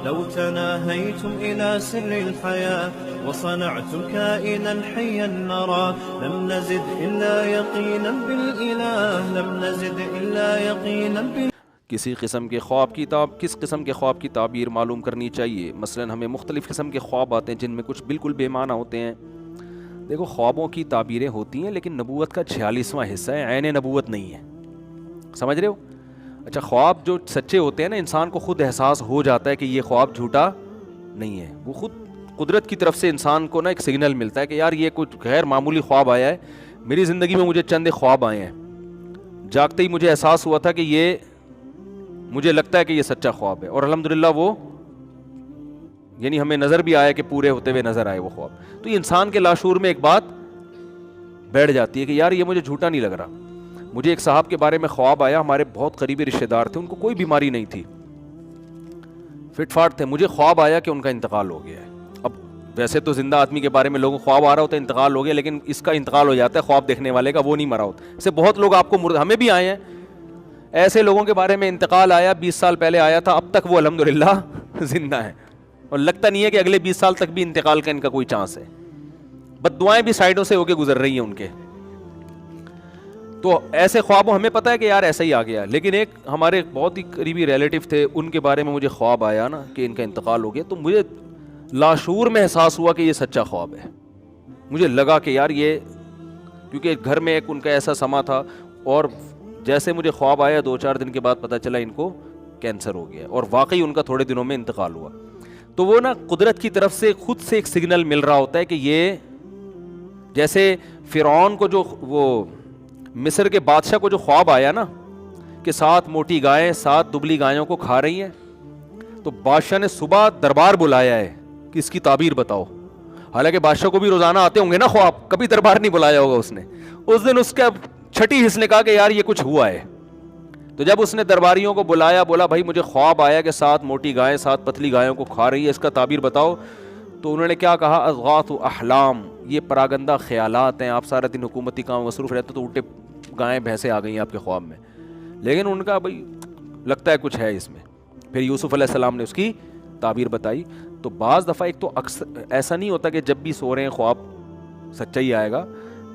لو تناهيتم إلى سر الحياة وصنعتم كائنا حيا نرى لم نزد إلا يقينا بالإله لم نزد إلا يقينا کس قسم کے خواب کی تعبیر معلوم کرنی چاہیے؟ مثلا ہمیں مختلف قسم کے خواب آتے ہیں جن میں کچھ بالکل بے معنی ہوتے ہیں. دیکھو خوابوں کی تعبیریں ہوتی ہیں لیکن نبوت کا 46واں حصہ ہے, عین نبوت نہیں ہے, سمجھ رہے ہو؟ اچھا خواب جو سچے ہوتے ہیں نا, انسان کو خود احساس ہو جاتا ہے کہ یہ خواب جھوٹا نہیں ہے, وہ خود قدرت کی طرف سے انسان کو نا ایک سگنل ملتا ہے کہ یار یہ کچھ غیر معمولی خواب آیا ہے میری زندگی میں, مجھے چند خواب آئے ہیں, جاگتے ہی مجھے احساس ہوا تھا کہ یہ مجھے لگتا ہے کہ یہ سچا خواب ہے, اور الحمدللہ وہ یعنی ہمیں نظر بھی آیا کہ پورے ہوتے ہوئے نظر آئے وہ خواب. تو یہ انسان کے لاشعور میں ایک بات بیٹھ جاتی ہے کہ یار یہ مجھے جھوٹا نہیں لگ رہا. مجھے ایک صاحب کے بارے میں خواب آیا, ہمارے بہت قریبی رشتہ دار تھے, ان کو کوئی بیماری نہیں تھی, فٹ فاٹ تھے, مجھے خواب آیا کہ ان کا انتقال ہو گیا ہے. اب ویسے تو زندہ آدمی کے بارے میں لوگوں کو خواب آ رہا ہوتا ہے انتقال ہو گیا, لیکن اس کا انتقال ہو جاتا ہے خواب دیکھنے والے کا, وہ نہیں مرا ہوتا. اس سے بہت لوگ آپ کو ہمیں بھی آئے ہیں ایسے لوگوں کے بارے میں انتقال آیا 20 سال پہلے آیا تھا, اب تک وہ الحمدللہ زندہ ہیں, اور لگتا نہیں ہے کہ اگلے 20 سال تک بھی انتقال کا ان کا کوئی چانس ہے. بد دعائیں بھی سائڈوں سے ہو کے گزر رہی ہیں ان کے. تو ایسے خوابوں ہمیں پتہ ہے کہ یار ایسا ہی آ گیا, لیکن ایک ہمارے بہت ہی قریبی ریلیٹو تھے, ان کے بارے میں مجھے خواب آیا نا کہ ان کا انتقال ہو گیا, تو مجھے لاشعور میں احساس ہوا کہ یہ سچا خواب ہے. مجھے لگا کہ یار یہ, کیونکہ گھر میں ایک ان کا ایسا سما تھا, اور جیسے مجھے خواب آیا 2-4 دن کے بعد پتہ چلا ان کو کینسر ہو گیا, اور واقعی ان کا تھوڑے دنوں میں انتقال ہوا. تو وہ نا قدرت کی طرف سے خود سے ایک سگنل مل رہا ہوتا ہے کہ یہ, جیسے فرعون کو جو وہ مصر کے بادشاہ کو جو خواب آیا نا کہ 7 موٹی گائیں 7 دبلی گایوں کو کھا رہی ہیں, تو بادشاہ نے صبح دربار بلایا ہے کہ اس کی تعبیر بتاؤ. حالانکہ بادشاہ کو بھی روزانہ آتے ہوں گے نا خواب, کبھی دربار نہیں بلایا ہوگا اس نے. اس دن اس کا چھٹی حص نے کہا کہ یار یہ کچھ ہوا ہے. تو جب اس نے درباریوں کو بلایا, بولا بھائی مجھے خواب آیا کہ 7 موٹی گائیں 7 پتلی گایوں کو کھا رہی ہے, اس کا تعبیر بتاؤ. تو انہوں نے کیا کہا, اضغاث احلام, یہ پراگندہ خیالات ہیں, آپ سارا دن حکومتی کام مصروف رہتے تو الٹے گائیں بھینسیں آ گئی ہیں آپ کے خواب میں. لیکن ان کا بھائی لگتا ہے کچھ ہے اس میں. پھر یوسف علیہ السلام نے اس کی تعبیر بتائی. تو بعض دفعہ ایک تو اکثر ایسا نہیں ہوتا کہ جب بھی سو رہے ہیں خواب سچا ہی آئے گا,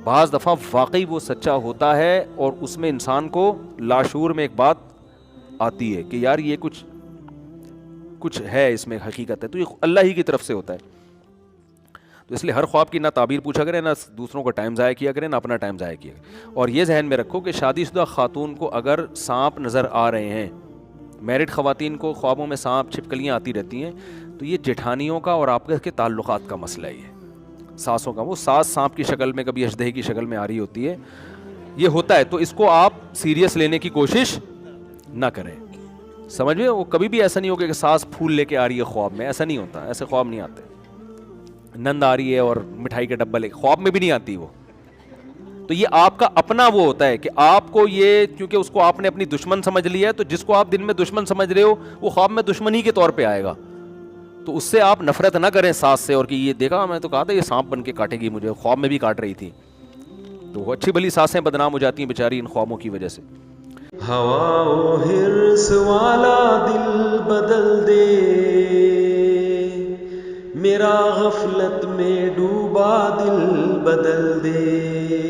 بعض دفعہ واقعی وہ سچا ہوتا ہے, اور اس میں انسان کو لاشعور میں ایک بات آتی ہے کہ یار یہ کچھ ہے اس میں حقیقت ہے. تو یہ اللہ ہی کی طرف سے ہوتا ہے. تو اس لیے ہر خواب کی نہ تعبیر پوچھا کریں, نہ دوسروں کا ٹائم ضائع کیا کریں, نہ اپنا ٹائم ضائع کیا کریں. اور یہ ذہن میں رکھو کہ شادی شدہ خاتون کو اگر سانپ نظر آ رہے ہیں, میرڈ خواتین کو خوابوں میں سانپ چھپکلیاں آتی رہتی ہیں, تو یہ جٹھانیوں کا اور آپ کے تعلقات کا مسئلہ ہی ہے. ساسوں کا, وہ ساس سانپ کی شکل میں کبھی اژدہے کی شکل میں آ رہی ہوتی ہے, یہ ہوتا ہے. تو اس کو آپ سیریس لینے کی کوشش نہ کریں, سمجھ میں. وہ کبھی بھی ایسا نہیں ہوگا کہ ساس پھول لے کے آ رہی ہے خواب میں, ایسا نہیں ہوتا, ایسے خواب نہیں آتے. نند آ رہی ہے اور مٹھائی کا ڈبہ لے, خواب میں بھی نہیں آتی وہ. تو یہ آپ کا اپنا وہ ہوتا ہے کہ آپ کو یہ, کیونکہ اس کو آپ نے اپنی دشمن سمجھ لیا ہے, تو جس کو آپ دن میں دشمن سمجھ رہے ہو وہ خواب میں دشمن ہی کے طور پہ آئے گا. تو اس سے آپ نفرت نہ کریں ساس سے, اور کہ یہ دیکھا میں تو کہا تھا یہ سانپ بن کے کاٹے گی مجھے, خواب میں بھی کاٹ رہی تھی. تو وہ اچھی بھلی ساسیں بدنام ہو جاتی ہیں بیچاری ان خوابوں کی وجہ سے. ہوا و حرص والا دل بدل دے, میرا غفلت میں ڈوبا دل بدل دے.